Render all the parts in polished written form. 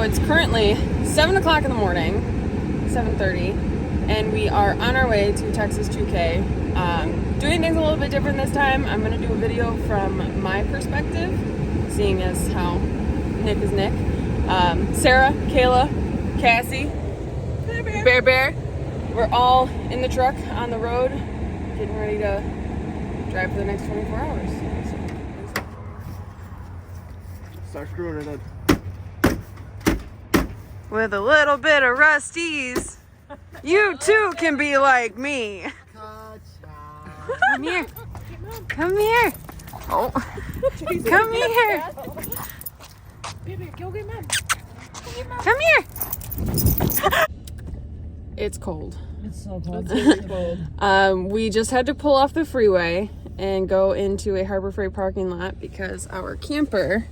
it's currently 7 o'clock in the morning, 7:30, and we are on our way to Texas 2K. Doing things a little bit different this time. I'm going to do a video from my perspective, seeing as how Nick is Nick. Sarah, Kayla, Cassie, Bear. We're all in the truck on the road, getting ready to drive for the next 24 hours. Start screwing it in. With a little bit of rusties, you too can be like me. Come here. Come here. Oh. Come here. Baby, go get mom. Come here. It's cold. It's so cold. It's cold. We just had to pull off the freeway and go into a Harbor Freight parking lot because our camper,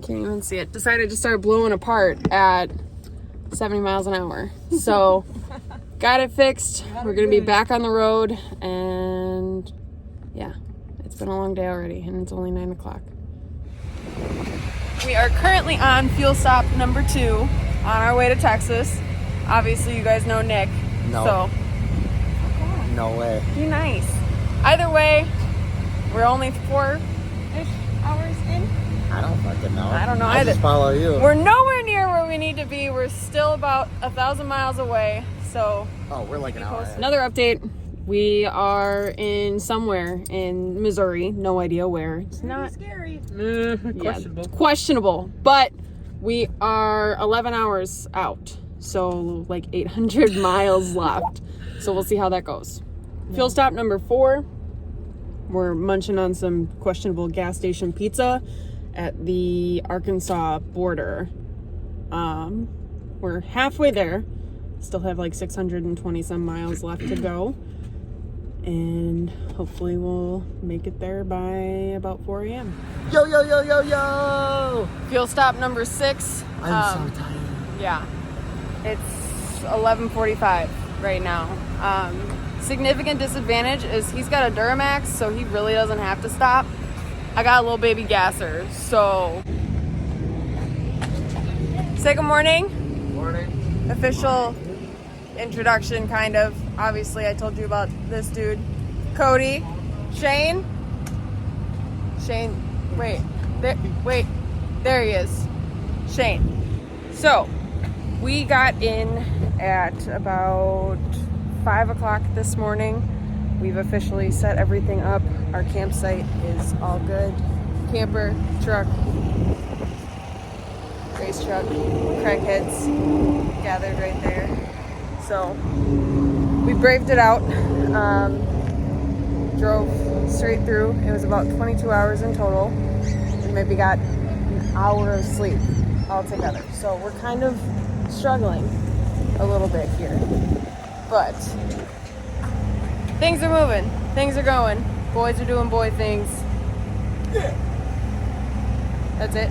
can't even see it, decided to start blowing apart at 70 miles an hour. So got it fixed. We're gonna be back on the road, and yeah, it's been a long day already, and it's only 9 o'clock. We are currently on fuel stop number 2 on our way to Texas. Obviously, you guys know Nick. No. So No way. be nice. Either way, we're only 4-ish hours in. I don't fucking know. I don't know I either. just follow you. We're nowhere near where we need to be. We're still about 1,000 miles away. So Oh, we're like an hour ahead. another update. We are in somewhere in Missouri. No idea where. It's not Scary. questionable. Questionable. But we are 11 hours out. So like 800 miles left. So we'll see how that goes. Fuel stop number 4. We're munching on some questionable gas station pizza at the Arkansas border. We're halfway there. Still have like 620 some miles left to go. And hopefully we'll make it there by about 4 a.m. Yo, yo, yo, yo, yo! Fuel stop number 6. I'm so tired. Yeah. It's 11:45 right now. Significant disadvantage is he's got a Duramax, so he really doesn't have to stop. I got a little baby gasser, so say good morning. Morning. Official introduction, kind of. Obviously, I told you about this dude, Cody, Shane, wait, there he is, Shane. So, we got in at about 5 o'clock this morning. We've officially set everything up. Our campsite is all good. Camper, truck, race truck, crackheads gathered right there. So we braved it out. Drove straight through. It was about 22 hours in total. We maybe got an hour of sleep altogether. So we're kind of struggling a little bit here. But things are moving. Things are going. Boys are doing boy things. That's it.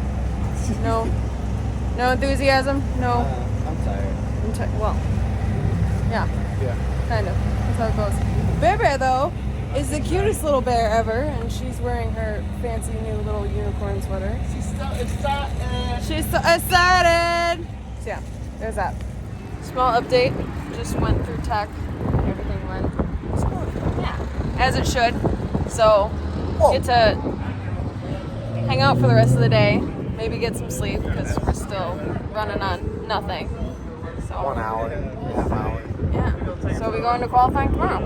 No enthusiasm. No. I'm tired. Well, yeah, kind of. That's how it goes. Bear though is the cutest little bear ever, and she's wearing her fancy new little unicorn sweater. She's so excited. She's so excited. So yeah, there's that. Small update. Just went through tech. Everything went as it should. So get to hang out for the rest of the day. Maybe get some sleep because we're still running on nothing. So 1 hour, half hour. yeah. So we go into qualifying tomorrow.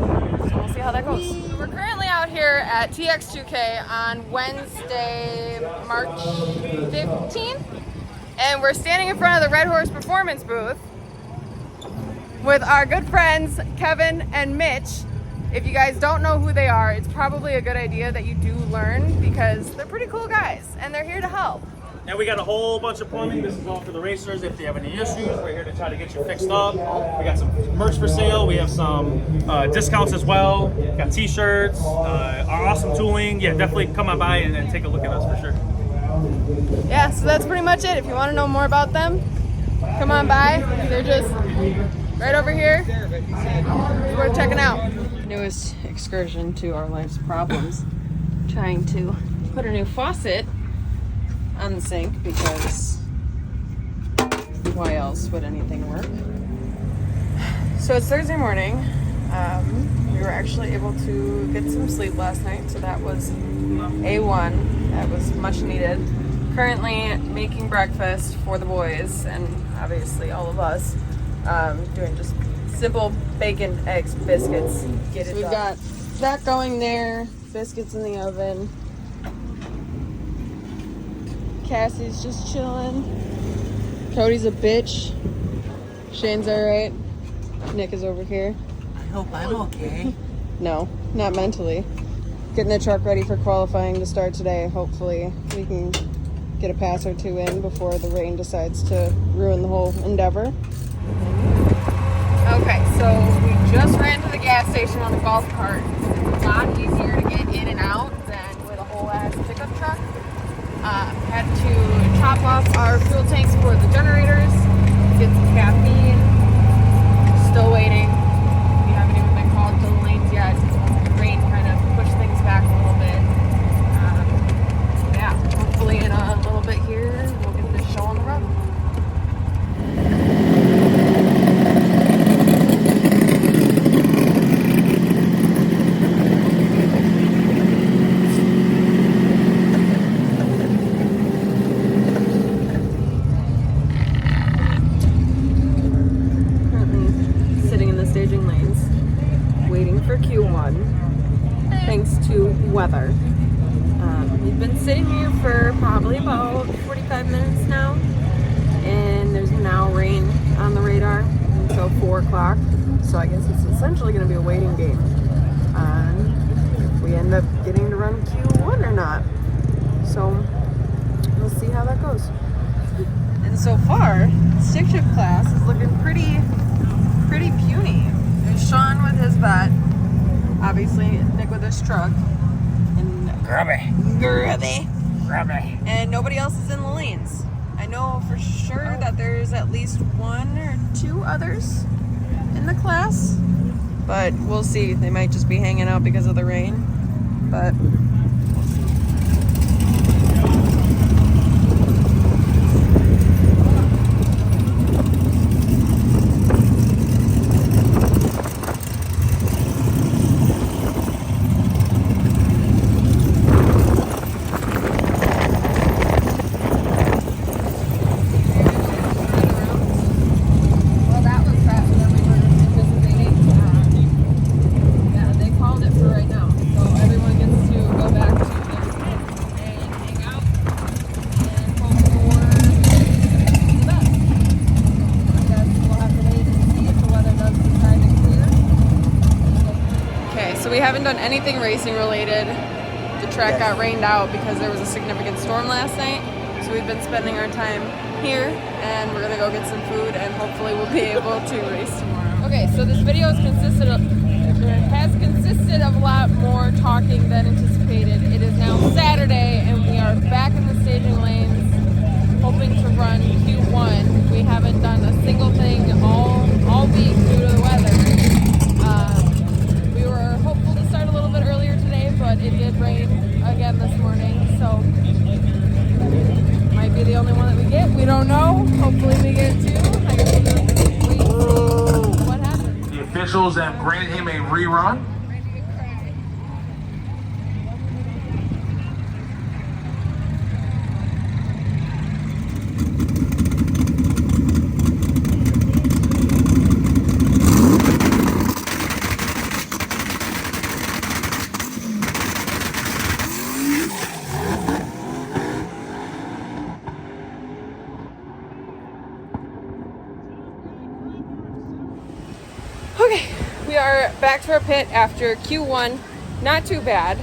So we'll see how that goes. We're currently out here at TX2K on Wednesday, March 15th. And we're standing in front of the Red Horse Performance booth with our good friends Kevin and Mitch. If you guys don't know who they are, it's probably a good idea that you do learn because they're pretty cool guys and they're here to help. And we got a whole bunch of plumbing. This is all for the racers. If they have any issues, we're here to try to get you fixed up. We got some merch for sale. We have some discounts as well. Got t-shirts, our awesome tooling. Yeah, definitely come on by and take a look at us for sure. Yeah, so that's pretty much it. If you want to know more about them, come on by. They're just right over here. It's worth checking out. Newest excursion to our life's problems. Trying to put a new faucet on the sink because why else would anything work? So it's Thursday morning. We were actually able to get some sleep last night, so that was A1. That was much needed. Currently making breakfast for the boys and obviously all of us. Doing just simple bacon, eggs, biscuits. Get it so we've got that going there, biscuits in the oven. Cassie's just chilling. Cody's a bitch. Shane's alright. Nick is over here. I hope I'm okay. No, not mentally. Getting the truck ready for qualifying to start today. Hopefully we can get a pass or two in before the rain decides to ruin the whole endeavor. Okay, so we just ran to the gas station on the golf cart. It's a lot easier to get in and out than with a whole ass pickup truck. Had to top off our fuel tanks for the generators, get some caffeine. Still waiting. We haven't even been called to the lanes yet. The rain kind of pushed things back a little bit. Yeah, hopefully in a little bit here, we'll get this show on the road. Weather. We've been sitting here for probably about 45 minutes now, and there's now rain on the radar until 4 o'clock, so I guess it's essentially going to be a waiting game if we end up getting to run Q1 or not. So we'll see how that goes. And so far, stick shift class is looking pretty puny. There's Sean with his vet, obviously Nick with his truck, Grubby. And nobody else is in the lanes. I know for sure that there's at least 1 or 2 others in the class, but we'll see. They might just be hanging out because of the rain, but we haven't done anything racing related. The track got rained out because there was a significant storm last night. So we've been spending our time here, and we're gonna go get some food, and hopefully we'll be able to race tomorrow. Okay, so this video has consisted of a lot more talking than anticipated. It is now Saturday, and we are back in the staging lanes, hoping to run Q1. We haven't done a single thing all week due to the weather. We were hopeful to start a little bit earlier today, but it did rain again this morning, so might be the only one that we get. We don't know. Hopefully we get 2. I guess we'll just wait and see what happens. The officials have granted him a rerun. Okay, we are back to our pit after Q1. Not too bad.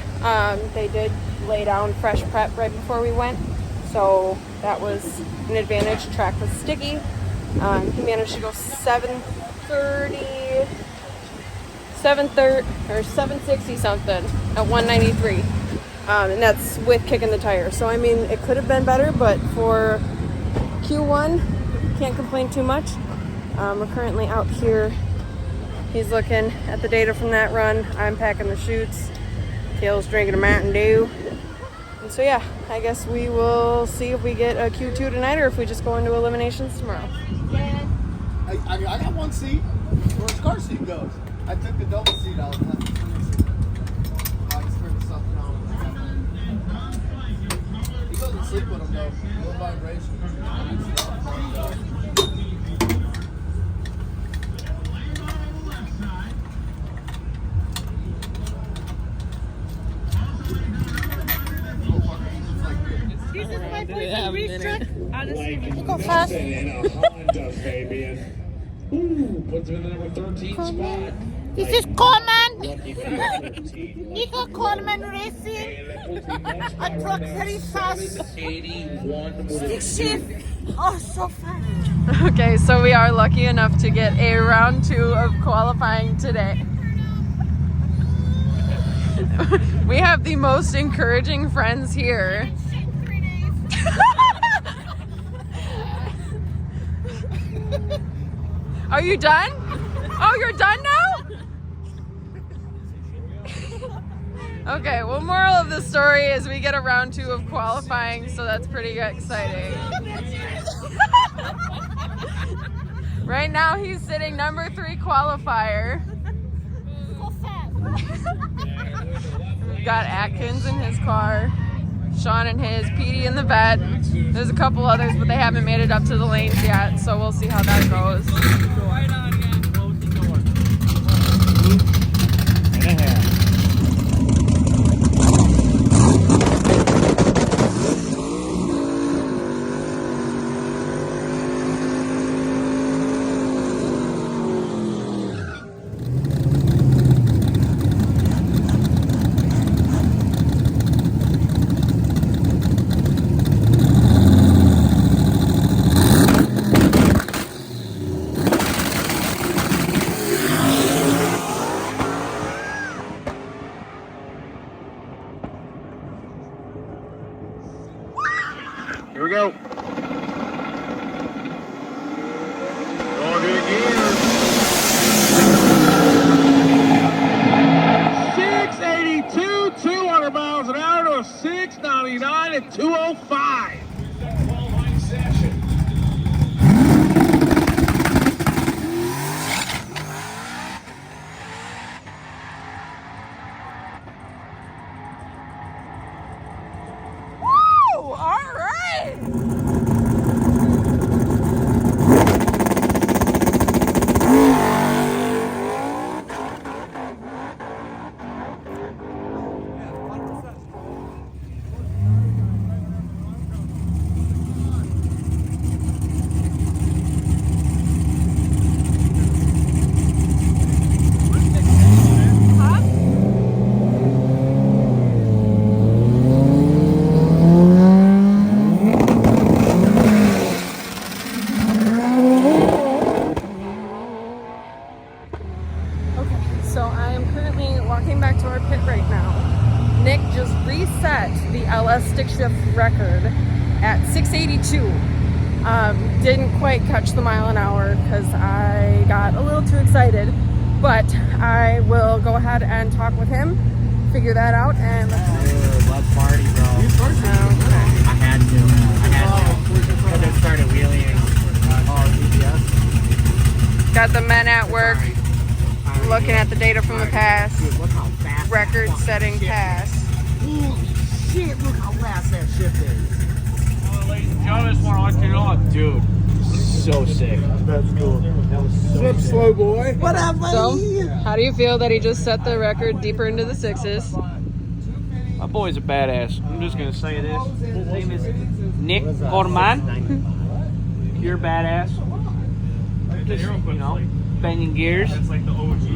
They did lay down fresh prep right before we went, so that was an advantage. The track was sticky. He managed to go 760 something at 193, and that's with kicking the tire. So I mean, it could have been better, but for Q1, can't complain too much. We're currently out here. He's looking at the data from that run. I'm packing the chutes. Kale's drinking a Mountain Dew. And so yeah, I guess we will see if we get a Q2 tonight or if we just go into eliminations tomorrow. I got one seat where his car seat goes. I took the double seat out. I just turned something on. He doesn't sleep with him though. No vibration. This is my place to restrict. Go fast. Puts him in the number 13 spot. This is Cole-Mann. Nico Cole-Mann Racing. A truck very fast. 81. Stick shift. Oh, so fast. Okay, so we are lucky enough to get a round 2 of qualifying today. We have the most encouraging friends here. Are you done? Oh, you're done now? Okay, well, moral of the story is we get a round 2 of qualifying, so that's pretty exciting. Right now he's sitting number 3 qualifier. We've got Atkins in his car, Sean in his, Petey in the vet. There's a couple others, but they haven't made it up to the lanes yet, so we'll see how that goes. Here we go. Going to it again. 682, 200 miles an hour to a 699 at 205. Stick shift record at 682. Didn't quite catch the mile an hour because I got a little too excited, but I will go ahead and talk with him, figure that out, and Let's party, bro. I had to. Because it started wheeling. got the men at work looking at the data from the past. Record-setting pass. Holy shit, look how fast that ship is. Well, ladies and gentlemen, I just want to let you know, dude, so sick. That's cool. That was so What's up, slow boy? What up, buddy? So, how do you feel that he just set the record deeper into the sixes? My boy's a badass. I'm just gonna say this. His name is Nick Cole-Mann. You're a badass. Just, you know, banging gears. That's like the OG.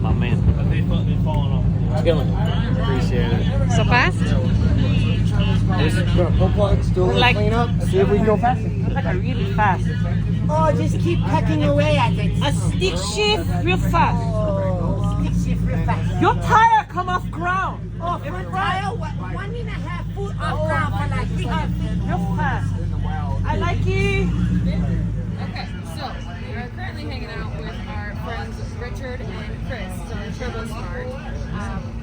My man. They've fallen off. Killing it. Appreciate it. So fast? Pull plug, still Like- clean up. See if we can go faster. Like a really fast. Oh, just keep pecking away at it. A stick shift real fast. Stick shift real fast. Your tire come off ground. Oh, front tire, 1.5 foot off ground for like 300 feet. Real fast. I like it. Okay, so we are currently hanging out with our friends Richard and Chris, so Turbo Smart.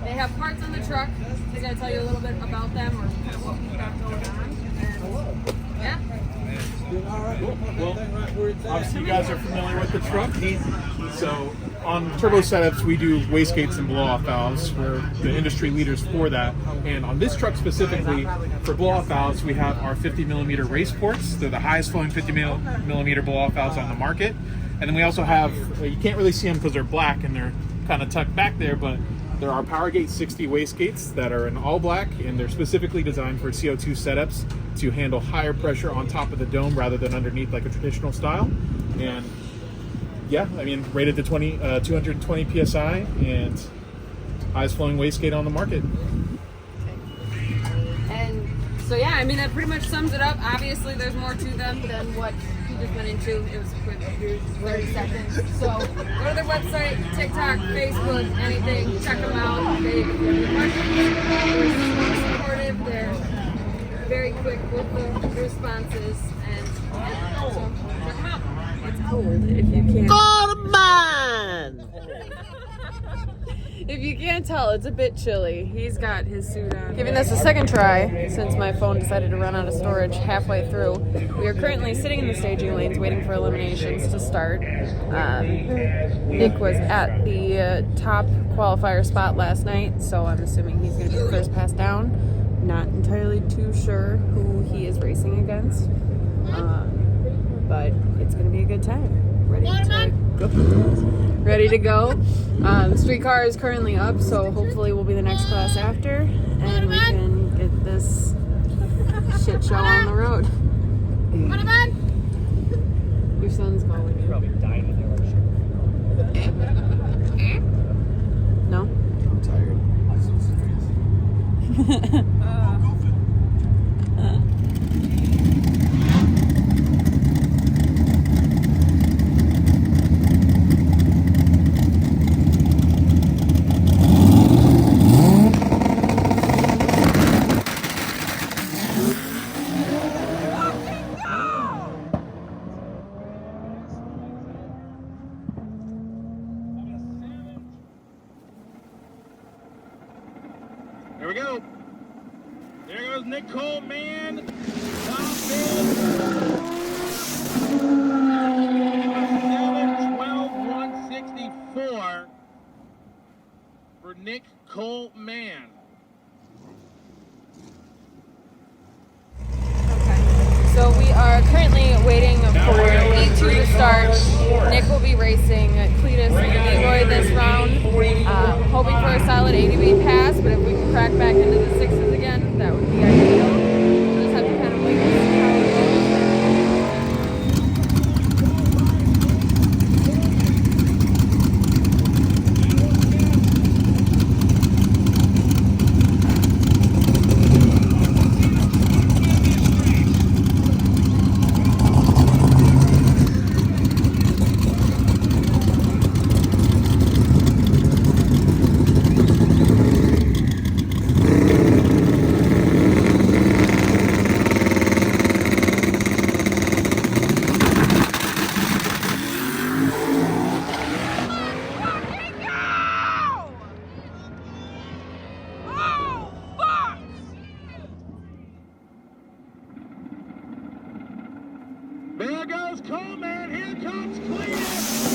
They have parts on the truck. He's going to tell you a little bit about them or kind of what we got going on. And Yeah. Well, obviously you guys are familiar with the truck. So on turbo setups, we do wastegates and blow-off valves. We're the industry leaders for that. And on this truck specifically, for blow-off valves, we have our 50 millimeter race ports. They're the highest flowing 50 millimeter blow-off valves on the market. And then we also have, you can't really see them because they're black and they're kind of tucked back there, but there are PowerGate 60 wastegates that are in all black, and they're specifically designed for CO2 setups to handle higher pressure on top of the dome rather than underneath like a traditional style. And yeah, I mean, rated to 220 PSI and highest flowing wastegate on the market. And so yeah, I mean that pretty much sums it up. Obviously, there's more to them than what he just went into. It was a quick 30 seconds. So go to their website, TikTok, Facebook, anything. Check them out. They are supportive. They're very quick with the responses, and so check them out. It's cold if you can't. Cole-Mann! If you can't tell, it's a bit chilly. He's got his suit on. Giving this a second try since my phone decided to run out of storage halfway through. We are currently sitting in the staging lanes waiting for eliminations to start. Nick was at the top qualifier spot last night, so I'm assuming he's going to be the first pass down. Not entirely too sure who he is racing against, but it's going to be a good time. Ready to go. The streetcar is currently up, so hopefully we'll be the next class after, and we can get this shit show on the road. Your son's calling. He's probably dying in there. No? I'm tired. My son's face. Here we go. There goes Nick Cole-Mann. Top 7:12:164 for Nick Cole-Mann. So we are currently waiting for E2 to start. Nick will be racing Cletus and Leroy this round. Hoping for a solid 80 beat pass, but if we can crack back into the sixes again, that would be ideal. We'll just have to kind of wait and see how it There goes Cole-Mann. Here comes Cletus.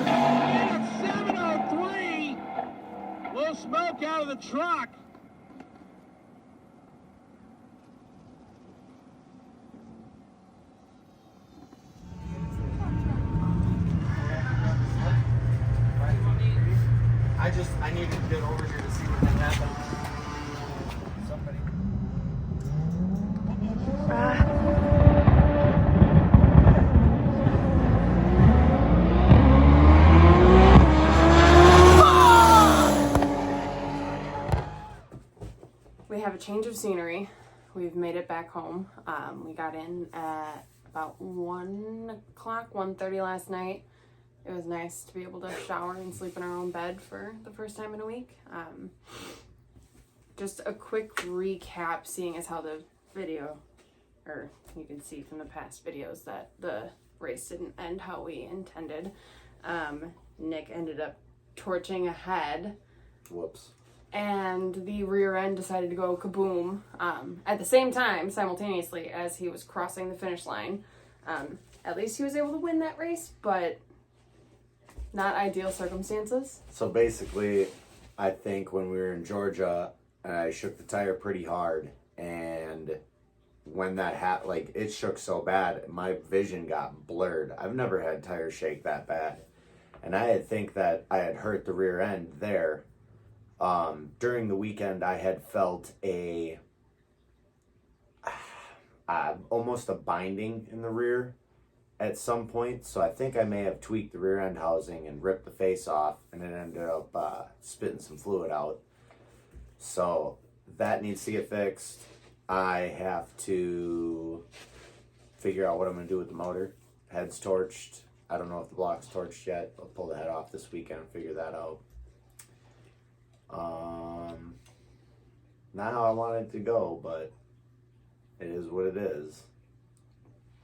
And at 7:03, blow smoke out of the truck. I need to get over here to see what can happen. Somebody. We have a change of scenery. We've made it back home. We got in at about 1 o'clock, 1:30 last night. It was nice to be able to shower and sleep in our own bed for the first time in a week. Just a quick recap, seeing as how the video, or you can see from the past videos that the race didn't end how we intended. Nick ended up torching ahead. Whoops. and the rear end decided to go kaboom at the same time, simultaneously, as he was crossing the finish line. At least he was able to win that race, but not ideal circumstances. So basically, I think when we were in Georgia, I shook the tire pretty hard, and when that happened, like, it shook so bad, my vision got blurred. I've never had tires shake that bad. And I had think that I had hurt the rear end there. During the weekend, I had felt almost a binding in the rear at some point. So I think I may have tweaked the rear end housing and ripped the face off, and it ended up spitting some fluid out. So that needs to get fixed. I have to figure out what I'm going to do with the motor. Head's torched. I don't know if the block's torched yet. I'll pull the head off this weekend and figure that out. Not how I want it to go, but it is what it is.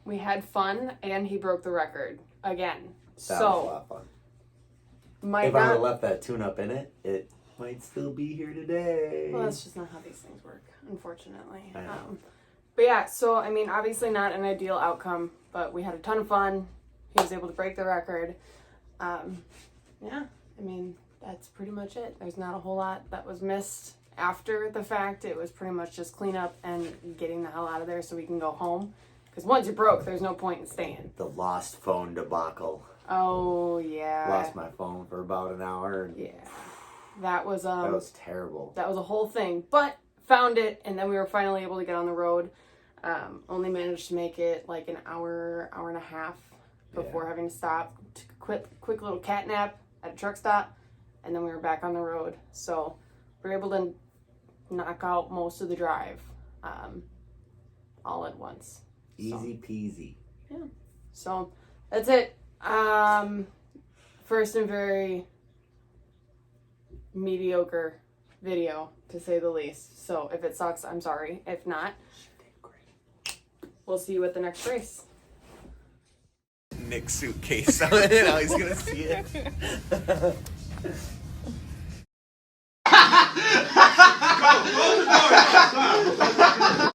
We had fun, and he broke the record again. That was a lot of fun. If I would have left that tune-up in it, it might still be here today. Well, that's just not how these things work, unfortunately. But yeah, so, I mean, obviously not an ideal outcome, but we had a ton of fun. He was able to break the record. Yeah, I mean, that's pretty much it. There's not a whole lot that was missed after the fact. It was pretty much just clean up and getting the hell out of there so we can go home. Because once you're broke, there's no point in staying. The lost phone debacle. Oh, yeah. Lost my phone for about an hour. And yeah. That was terrible. That was a whole thing. But found it, and then we were finally able to get on the road. Only managed to make it like an hour and a half before having to stop. Took a quick little cat nap at a truck stop, and then we were back on the road. So we were able to knock out most of the drive all at once. Easy peasy. Yeah. So that's it. First and very mediocre video, to say the least. So if it sucks, I'm sorry. If not, we'll see you at the next race. Nick's suitcase. Now he's gonna see it.